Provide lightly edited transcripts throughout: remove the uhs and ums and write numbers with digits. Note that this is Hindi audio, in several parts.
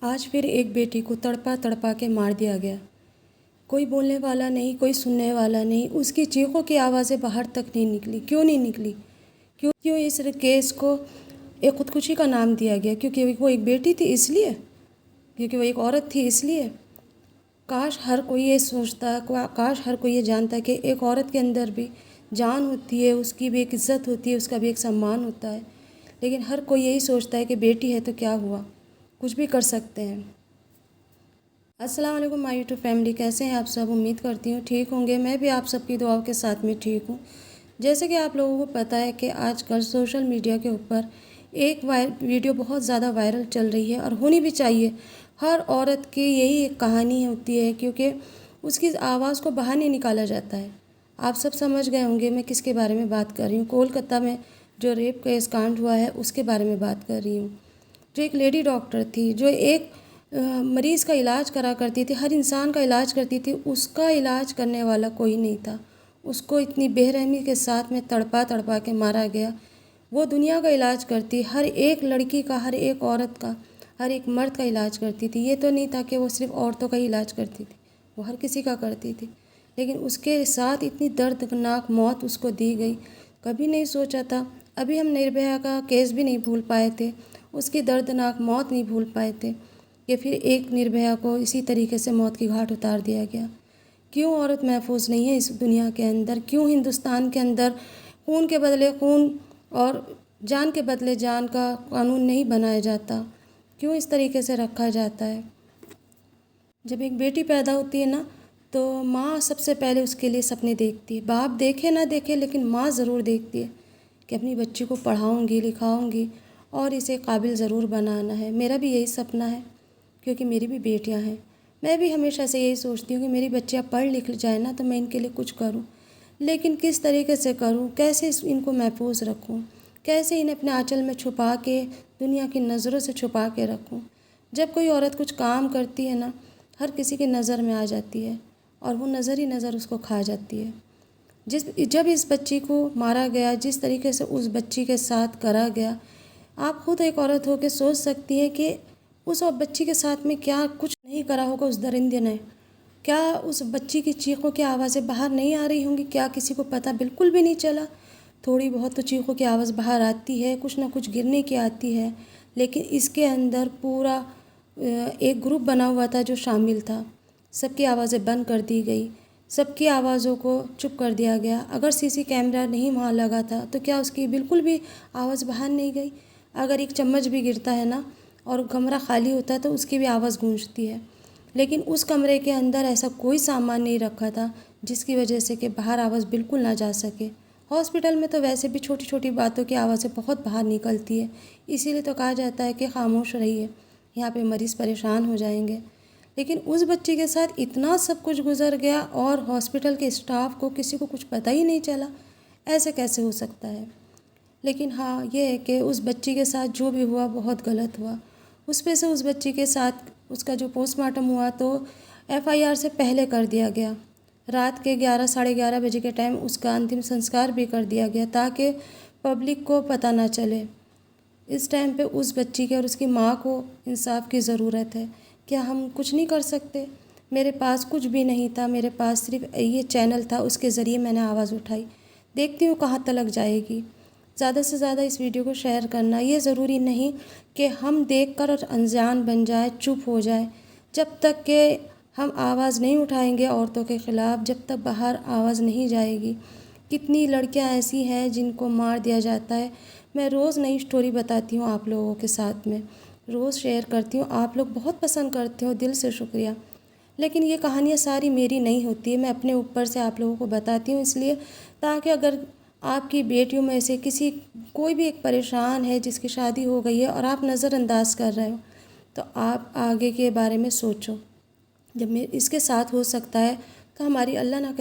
आज फिर एक बेटी को तड़पा तड़पा के मार दिया गया। कोई बोलने वाला नहीं, कोई सुनने वाला नहीं। उसकी चीखों की आवाज़ें बाहर तक नहीं निकली। क्यों नहीं निकली? क्यों क्यों इस केस को एक खुदकुशी का नाम दिया गया? क्योंकि वो एक बेटी थी इसलिए? क्योंकि वो एक औरत थी इसलिए? काश हर कोई ये सोचता, काश हर कोई ये जानता कि एक औरत के अंदर भी जान होती है, उसकी भी एक इज़्ज़त होती है, उसका भी एक सम्मान होता है। लेकिन हर कोई यही सोचता है कि बेटी है तो क्या हुआ, कुछ भी कर सकते हैं। अस्सलाम वालेकुम माय यूट्यूब फैमिली, कैसे हैं आप सब? उम्मीद करती हूँ ठीक होंगे। मैं भी आप सबकी दुआओं के साथ में ठीक हूँ। जैसे कि आप लोगों को पता है कि आजकल सोशल मीडिया के ऊपर एक वीडियो बहुत ज़्यादा वायरल चल रही है और होनी भी चाहिए। हर औरत की यही एक कहानी होती है, क्योंकि उसकी आवाज़ को बाहर नहीं निकाला जाता है। आप सब समझ गए होंगे मैं किसके बारे में बात कर रही हूँ। कोलकाता में जो रेप केस कांड हुआ है उसके बारे में बात कर रही हूँ। जो एक लेडी डॉक्टर थी, जो एक मरीज़ का इलाज करा करती थी, हर इंसान का इलाज करती थी, उसका इलाज करने वाला कोई नहीं था। उसको इतनी बेरहमी के साथ में तड़पा तड़पा के मारा गया। वो दुनिया का इलाज करती, हर एक लड़की का, हर एक औरत का, हर एक मर्द का इलाज करती थी। ये तो नहीं था कि वो सिर्फ औरतों का ही इलाज करती थी, वो हर किसी का करती थी। लेकिन उसके साथ इतनी दर्दनाक मौत उसको दी गई, कभी नहीं सोचा था। अभी हम निर्भया का केस भी नहीं भूल पाए थे, उसकी दर्दनाक मौत नहीं भूल पाए थे कि फिर एक निर्भया को इसी तरीके से मौत की घाट उतार दिया गया। क्यों औरत महफूज नहीं है इस दुनिया के अंदर? क्यों हिंदुस्तान के अंदर खून के बदले खून और जान के बदले जान का कानून नहीं बनाया जाता? क्यों इस तरीके से रखा जाता है? जब एक बेटी पैदा होती है ना, तो माँ सबसे पहले उसके लिए सपने देखती है। बाप देखे ना देखे, लेकिन माँ ज़रूर देखती है कि अपनी बच्ची को पढ़ाऊँगी, लिखाऊँगी और इसे काबिल ज़रूर बनाना है। मेरा भी यही सपना है, क्योंकि मेरी भी बेटियां हैं। मैं भी हमेशा से यही सोचती हूँ कि मेरी बच्चियाँ पढ़ लिख जाए ना, तो मैं इनके लिए कुछ करूँ। लेकिन किस तरीके से करूँ, कैसे इनको महफूज रखूँ, कैसे इन्हें अपने आंचल में छुपा के, दुनिया की नज़रों से छुपा के रखूँ? जब कोई औरत कुछ काम करती है ना, हर किसी की नज़र में आ जाती है और वो नज़र ही नज़र उसको खा जाती है। जब इस बच्ची को मारा गया, जिस तरीके से उस बच्ची के साथ करा गया, आप खुद एक औरत हो के सोच सकती है कि उस और बच्ची के साथ में क्या कुछ नहीं करा होगा उस दरिंदे ने। क्या उस बच्ची की चीखों की आवाज़ें बाहर नहीं आ रही होंगी? क्या किसी को पता बिल्कुल भी नहीं चला? थोड़ी बहुत तो चीखों की आवाज़ बाहर आती है, कुछ ना कुछ गिरने की आती है। लेकिन इसके अंदर पूरा एक ग्रुप बना हुआ था जो शामिल था। सबकी आवाज़ें बंद कर दी गई, सबकी आवाज़ों को चुप कर दिया गया। अगर सीसी कैमरा नहीं वहाँ लगा था तो क्या उसकी बिल्कुल भी आवाज़ बाहर नहीं गई? अगर एक चम्मच भी गिरता है ना और कमरा खाली होता है तो उसकी भी आवाज़ गूंजती है। लेकिन उस कमरे के अंदर ऐसा कोई सामान नहीं रखा था जिसकी वजह से कि बाहर आवाज़ बिल्कुल ना जा सके। हॉस्पिटल में तो वैसे भी छोटी छोटी बातों की आवाज़ें बहुत बाहर निकलती है, इसीलिए तो कहा जाता है कि खामोश रहिए, यहाँ पे मरीज़ परेशान हो जाएंगे। लेकिन उस बच्ची के साथ इतना सब कुछ गुजर गया और हॉस्पिटल के स्टाफ को किसी को कुछ पता ही नहीं चला। ऐसे कैसे हो सकता है? लेकिन हाँ, ये है कि उस बच्ची के साथ जो भी हुआ बहुत गलत हुआ। उस पे से उस बच्ची के साथ उसका जो पोस्टमार्टम हुआ तो एफआईआर से पहले कर दिया गया। रात के 11 साढ़े 11 बजे के टाइम उसका अंतिम संस्कार भी कर दिया गया, ताकि पब्लिक को पता ना चले। इस टाइम पे उस बच्ची के और उसकी माँ को इंसाफ की ज़रूरत है। क्या हम कुछ नहीं कर सकते? मेरे पास कुछ भी नहीं था, मेरे पास सिर्फ ये चैनल था, उसके ज़रिए मैंने आवाज़ उठाई। देखती हूँ कहाँ तक जाएगी। ज़्यादा से ज़्यादा इस वीडियो को शेयर करना। ये ज़रूरी नहीं कि हम देखकर और अनजान बन जाए, चुप हो जाए। जब तक कि हम आवाज़ नहीं उठाएंगे औरतों के ख़िलाफ़, जब तक बाहर आवाज़ नहीं जाएगी। कितनी लड़कियां ऐसी हैं जिनको मार दिया जाता है। मैं रोज़ नई स्टोरी बताती हूँ आप लोगों के साथ में, रोज़ शेयर करती हूँ। आप लोग बहुत पसंद करते हो, दिल से शुक्रिया। लेकिन ये कहानियाँ सारी मेरी नहीं होती है, मैं अपने ऊपर से आप लोगों को बताती हूँ, इसलिए ताकि अगर आपकी बेटियों में से कोई भी एक परेशान है जिसकी शादी हो गई है और आप नज़रअंदाज कर रहे हो, तो आप आगे के बारे में सोचो। जब मैं इसके साथ हो सकता है तो हमारी अल्लाह ना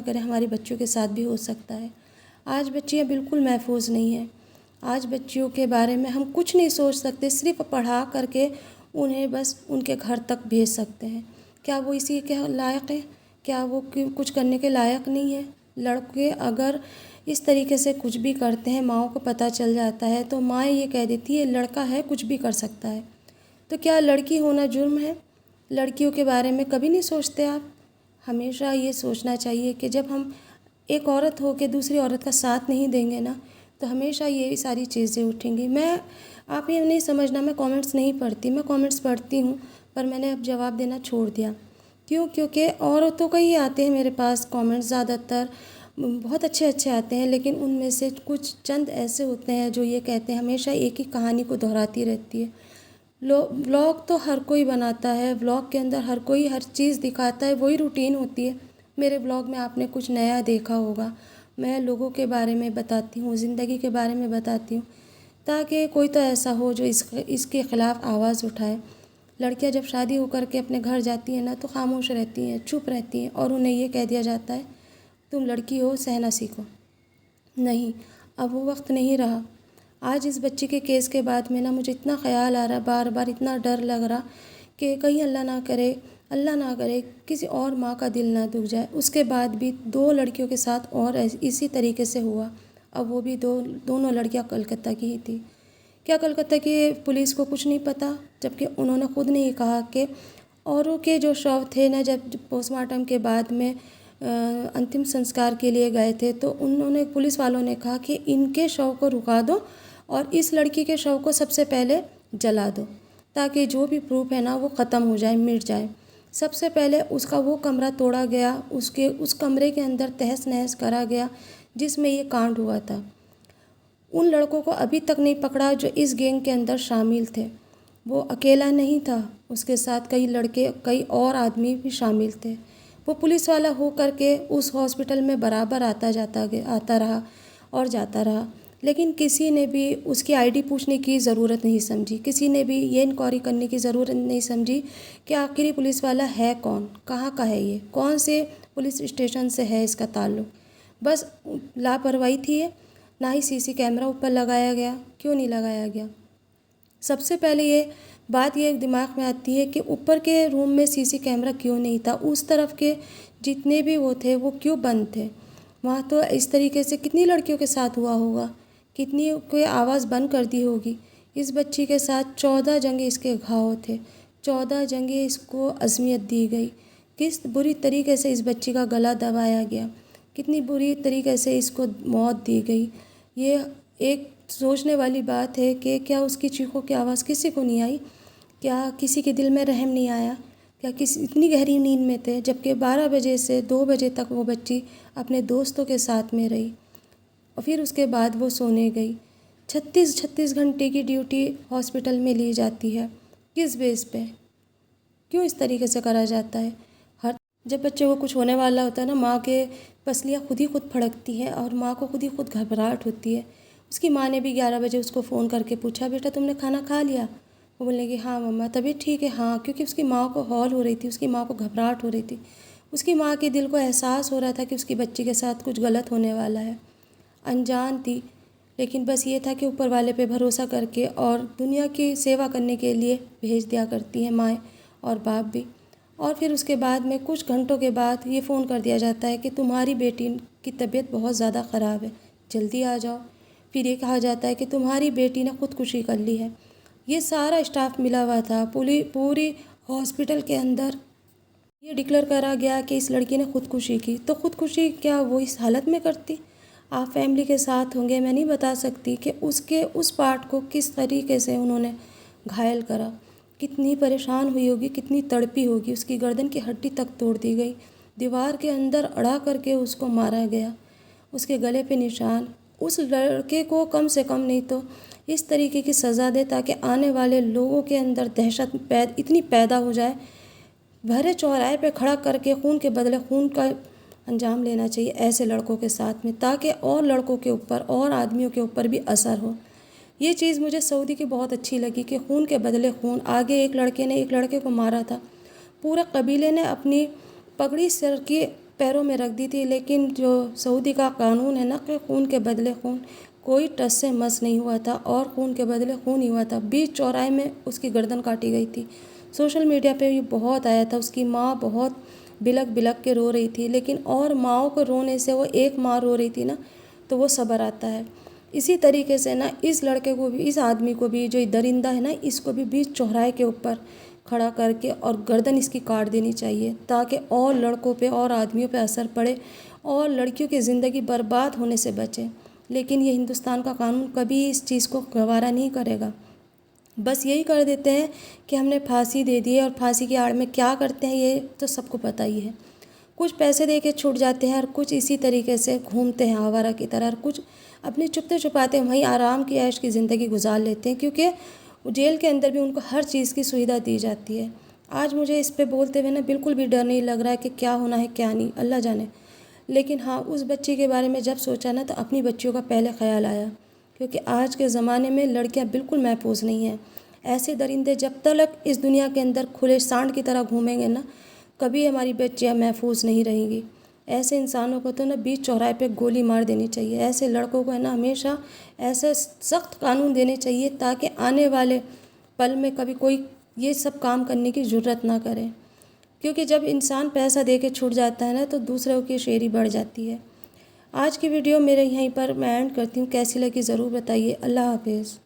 करे हमारी बच्चियों के साथ भी हो सकता है। आज बच्चियाँ बिल्कुल महफूज नहीं हैं। आज बच्चियों के बारे में हम कुछ नहीं सोच सकते, सिर्फ पढ़ा करके उन्हें बस उनके घर तक भेज सकते हैं। क्या वो इसी के लायक है? क्या वो कुछ करने के लायक नहीं है? लड़के अगर इस तरीके से कुछ भी करते हैं, माँओं को पता चल जाता है, तो माँ ये कह देती है लड़का है कुछ भी कर सकता है। तो क्या लड़की होना जुर्म है? लड़कियों के बारे में कभी नहीं सोचते आप? हमेशा ये सोचना चाहिए कि जब हम एक औरत हो के दूसरी औरत का साथ नहीं देंगे ना, तो हमेशा ये सारी चीज़ें उठेंगी। आप ये नहीं समझना मैं कमेंट्स नहीं पढ़ती, मैं कमेंट्स पढ़ती हूँ, पर मैंने अब जवाब देना छोड़ दिया। क्यों? क्योंकि औरतों का ही आते हैं मेरे पास कमेंट्स, ज़्यादातर बहुत अच्छे अच्छे आते हैं, लेकिन उनमें से कुछ चंद ऐसे होते हैं जो ये कहते हैं, हमेशा एक ही कहानी को दोहराती रहती है। व्लॉग तो हर कोई बनाता है, व्लॉग के अंदर हर कोई हर चीज़ दिखाता है, वही रूटीन होती है। मेरे व्लॉग में आपने कुछ नया देखा होगा। मैं लोगों के बारे में बताती हूँ, ज़िंदगी के बारे में बताती हूँ, ताकि कोई तो ऐसा हो जो इसके ख़िलाफ़ आवाज़ उठाए। लड़कियां जब शादी होकर के अपने घर जाती हैं ना, तो खामोश रहती हैं, चुप रहती हैं, और उन्हें ये कह दिया जाता है तुम लड़की हो, सहना सीखो। नहीं, अब वो वक्त नहीं रहा। आज इस बच्ची के केस के बाद में ना मुझे इतना ख़्याल आ रहा, बार बार इतना डर लग रहा कि कहीं अल्लाह ना करे किसी और माँ का दिल ना दुख जाए। उसके बाद भी 2 लड़कियों के साथ और इसी तरीके से हुआ। अब वो भी दोनों लड़कियाँ कलकत्ता की ही थी। क्या कलकत्ता की पुलिस को कुछ नहीं पता? जबकि उन्होंने खुद ने ही कहा कि औरों के जो शव थे ना, जब पोस्टमार्टम के बाद में अंतिम संस्कार के लिए गए थे, तो उन्होंने पुलिस वालों ने कहा कि इनके शव को रुका दो और इस लड़की के शव को सबसे पहले जला दो, ताकि जो भी प्रूफ है ना वो ख़त्म हो जाए, मिट जाए। सबसे पहले उसका वो कमरा तोड़ा गया, उस कमरे के अंदर तहस नहस करा गया जिसमें ये कांड हुआ था। उन लड़कों को अभी तक नहीं पकड़ा जो इस गैंग के अंदर शामिल थे। वो अकेला नहीं था, उसके साथ कई लड़के, कई और आदमी भी शामिल थे। वो पुलिस वाला हो करके उस हॉस्पिटल में बराबर आता रहा और जाता रहा, लेकिन किसी ने भी उसकी आईडी पूछने की ज़रूरत नहीं समझी। किसी ने भी ये इंक्वायरी करने की ज़रूरत नहीं समझी कि आखिर ये पुलिस वाला है कौन, कहाँ का है, ये कौन से पुलिस स्टेशन से है इसका ताल्लुक़। बस लापरवाही थी। ना ही सीसी कैमरा ऊपर लगाया गया। क्यों नहीं लगाया गया? सबसे पहले ये बात ये दिमाग में आती है कि ऊपर के रूम में सीसी कैमरा क्यों नहीं था? उस तरफ के जितने भी वो थे वो क्यों बंद थे? वहाँ तो इस तरीके से कितनी लड़कियों के साथ हुआ होगा, कितनी कोई आवाज़ बंद कर दी होगी। इस बच्ची के साथ 14 जगह इसके घाव थे, 14 जगह इसको अज़मियत दी गई। किस बुरी तरीके से इस बच्ची का गला दबाया गया, कितनी बुरी तरीके से इसको मौत दी गई। ये एक सोचने वाली बात है कि क्या उसकी चीखों की आवाज़ किसी को नहीं आई? क्या किसी के दिल में रहम नहीं आया? क्या किसी इतनी गहरी नींद में थे? जबकि 12 बजे से 2 बजे तक वो बच्ची अपने दोस्तों के साथ में रही और फिर उसके बाद वो सोने गई। 36 घंटे की ड्यूटी हॉस्पिटल में ली जाती है। किस बेस पे? क्यों इस तरीके से करा जाता है? जब बच्चे को कुछ होने वाला होता है ना, माँ के पसलियाँ खुद ही खुद फड़कती हैं और माँ को खुद ही खुद घबराहट होती है। उसकी माँ ने भी 11 बजे उसको फ़ोन करके पूछा, बेटा तुमने खाना खा लिया? वो बोलने लगी हाँ मम्मा। तबीयत ठीक है? हाँ, क्योंकि उसकी माँ को हौल हो रही थी, उसकी माँ को घबराहट हो रही थी। उसकी माँ के दिल को एहसास हो रहा था कि उसकी बच्ची के साथ कुछ गलत होने वाला है। अनजान थी, लेकिन बस ये था कि ऊपर वाले पे भरोसा करके और दुनिया की सेवा करने के लिए भेज दिया करती हैं माएँ और बाप भी। और फिर उसके बाद में कुछ घंटों के बाद ये फ़ोन कर दिया जाता है कि तुम्हारी बेटी की तबीयत बहुत ज़्यादा ख़राब है, जल्दी आ जाओ। फिर ये कहा जाता है कि तुम्हारी बेटी ने ख़ुदकुशी कर ली है। ये सारा स्टाफ मिला हुआ था पूरी हॉस्पिटल के अंदर। ये डिक्लेयर करा गया कि इस लड़की ने ख़ुदकुशी की, तो ख़ुदकुशी क्या वो इस हालत में करती? आप फैमिली के साथ होंगे, मैं नहीं बता सकती कि उसके उस पार्ट को किस तरीके से उन्होंने घायल करा। कितनी परेशान हुई होगी, कितनी तड़पी होगी। उसकी गर्दन की हड्डी तक तोड़ दी गई, दीवार के अंदर अड़ा करके उसको मारा गया, उसके गले पे निशान। उस लड़के को कम से कम नहीं तो इस तरीके की सज़ा दे ताकि आने वाले लोगों के अंदर दहशत इतनी पैदा हो जाए। भरे चौराहे पे खड़ा करके खून के बदले खून का अंजाम लेना चाहिए ऐसे लड़कों के साथ में, ताकि और लड़कों के ऊपर और आदमियों के ऊपर भी असर हो। ये चीज़ मुझे सऊदी की बहुत अच्छी लगी कि खून के बदले खून। आगे एक लड़के ने एक लड़के को मारा था, पूरे कबीले ने अपनी पगड़ी सर के पैरों में रख दी थी, लेकिन जो सऊदी का कानून है ना कि खून के बदले खून, कोई टस से मस नहीं हुआ था और खून के बदले खून ही हुआ था। बीच चौराहे में उसकी गर्दन काटी गई थी। सोशल मीडिया पे ये बहुत आया था। उसकी माँ बहुत बिलक बिलक के रो रही थी, लेकिन और माँओं को रोने से वो एक माँ रो रही थी ना, तो वो सब्र आता है। इसी तरीके से ना इस लड़के को भी, इस आदमी को भी, जो ये दरिंदा है ना, इसको भी बीच चौराहे के ऊपर खड़ा करके और गर्दन इसकी काट देनी चाहिए, ताकि और लड़कों पे और आदमियों पे असर पड़े और लड़कियों की ज़िंदगी बर्बाद होने से बचे। लेकिन ये हिंदुस्तान का कानून कभी इस चीज़ को गवारा नहीं करेगा। बस यही कर देते हैं कि हमने फांसी दे दी है, और फांसी की आड़ में क्या करते हैं ये तो सबको पता ही है। कुछ पैसे दे के छूट जाते हैं और कुछ इसी तरीके से घूमते हैं आवारा की तरह, और कुछ अपने चुपते छुपाते वहीं आराम की ऐश की ज़िंदगी गुजार लेते हैं, क्योंकि जेल के अंदर भी उनको हर चीज़ की सुविधा दी जाती है। आज मुझे इस पे बोलते हुए ना बिल्कुल भी डर नहीं लग रहा है कि क्या होना है क्या नहीं, अल्लाह जाने। लेकिन हाँ, उस बच्ची के बारे में जब सोचा ना तो अपनी बच्चियों का पहले ख्याल आया, क्योंकि आज के ज़माने में लड़कियां बिल्कुल महफूज नहीं हैं। ऐसे दरिंदे जब तक इस दुनिया के अंदर खुले सांड की तरह घूमेंगे ना, कभी हमारी बच्चियां महफूज नहीं रहेंगी। ऐसे इंसानों को तो ना बीच चौराहे पे गोली मार देनी चाहिए। ऐसे लड़कों को है ना हमेशा ऐसे सख्त कानून देने चाहिए, ताकि आने वाले पल में कभी कोई ये सब काम करने की ज़रूरत ना करे। क्योंकि जब इंसान पैसा दे के छूट जाता है ना, तो दूसरों की शेरी बढ़ जाती है। आज की वीडियो मेरे यहीं पर मैं एंड करती हूँ। कैसी लगी ज़रूर बताइए। अल्लाह हाफिज़।